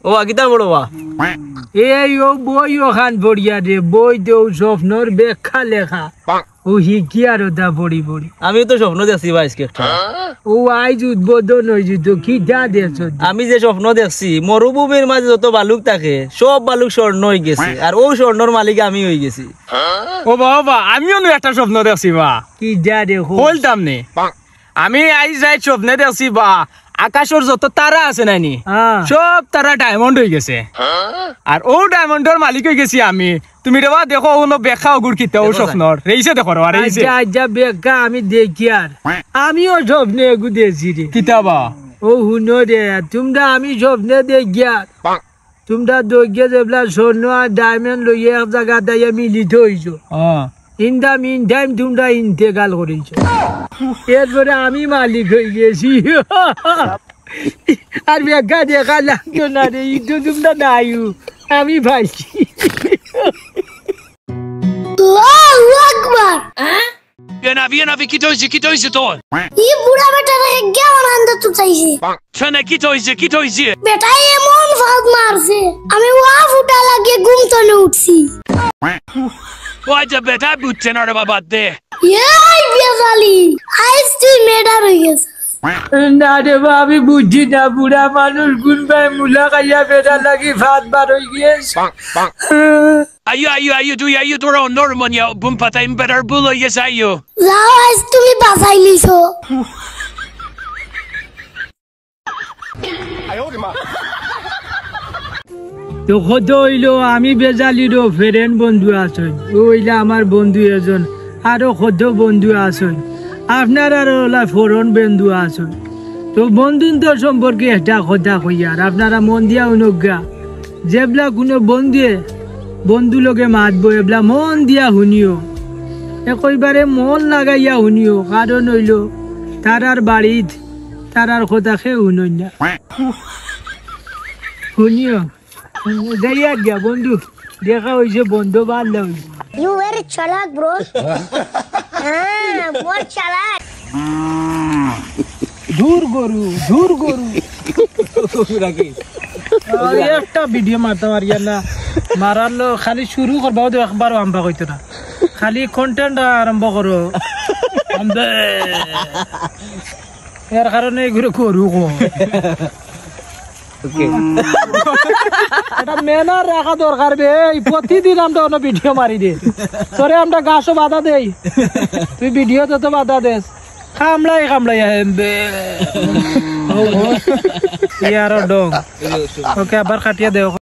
ও আগিতা বড় বা এই ও বই ওখান পড়িয়া রে বই দেও স্বপ্নর ব্যাখ্যা লেখা ও হিকি আর ওটা পড়ি পড়ি আমি তো স্বপ্ন দেখছি ভাই আজকে একটা ও আইজ উদ্বোধন হয়েছে তো কি যা দেখছ আমি যে স্বপ্ন দেখছি মরুভূমির মাঝে যত বালুক থাকে সব বালুক স্বর্ণ হয়ে গেছে আর ও স্বর্ণর মালিক আমি হয়ে গেছি। ও বাবা আমিও একটা স্বপ্ন দেখছি বা কি যা দেখো বলতাম নে আমি আইজ যাই স্বপ্নে দেখছি বা আকাশের যত তারা আছে নানি সব তারা ডায়মন্ড হয়ে গেছে আর ও ডায়মন্ডের মালিক হয়ে গেছি আমি। তুমি রে বা দেখো কোনো ব্যাখ্যা ওগুর কিতা ও স্বপ্নর রেইছে দেখো আর রেইছে যা ব্যাখ্যা আমি দেখি আর আমিও স্বপ্নে এগু দেখছি রে কিতাবা ও হুনো রে তোমরা আমি স্বপ্নে দেখি আর তোমরা দৈগ্য যেবলা স্বর্ণ আর ডায়মন্ড লইয়া এক জায়গা দাইয়া মিলিত হইছো ইন দা মিন টাইম তোমরা ইন্তেকাল করেছ এরপরে আমি মালিক হয়ে গেছি আর ব্যাখ্যা দেখা লাগতো না রে ইটো তোমরা নাইও আমি ভাইছি। Viena, কি হইছে তোর? ই বুড়া বেটারে কেমন আনতে তো চাইছি শোনা কি হইছে? বেটা এমন ফাঁক মারছে আমি ওয়া ফুটা লাগিয়ে ঘুম থেকে উঠছি। ওই যে বেটা বুঝছে না রে বাবা দে। এই বেজালি আইস তুই মেডার হয়ে গেছে। না রে বা আমি বুঝছি না বুড়া মানুষ গুন ভাই মুলা খাইয়া বেটা লাগি ভাত বার হয়ে গিয়েছে। আইও তোর নরমানিয়া বুম্পাতা ইম্পাটার বুলো ইয়েস আইও। যাও আইস তুমি বাঁচাই লিছো। তো কত হইলো আমি বেজালিরও ফ্রেন্ড বন্ধু আছেন ও হইলে আমার বন্ধু এজন আরো কত বন্ধু আছেন আপনার আর ওলা ফোরন বন্ধু আছেন। তো বন্ধুত্ব সম্পর্কে একটা কথা কই আর আপনারা মন দিয়া অনুজ্ঞা যেবলা কোনো বন্ধু লোকে মাতবো এবলা মন দিয়া শুনিও একইবারে মন লাগাইয়া শুনিও কারণ হইল তারার বাড়িত তারার কথা খেয়ে শুনই না শুনিও যাইয়া গিয়া বন্ধু দেখা হয়েছে বন্ধু বান্ধব হয়েছে। You very chalak bro. বহুত চালাক। দূর গরু একটা ভিডিও মারতে পারিয়া না মারালো খালি শুরু করবাও তো একবারও আম্বা কইতো না খালি কন্টেন্ট আরম্ভ করো এর কারণে এগুলো করু এটা মেনা রাখা দরকার বে প্রতিদিন আমরা অন্য ভিডিও মারি দে তোরে আমরা গাছও বাধা দেই তুই ভিডিও তো বাধা দেস কামলাই ইয়ার ডং ওকে আবার কাটিয়ে দেও।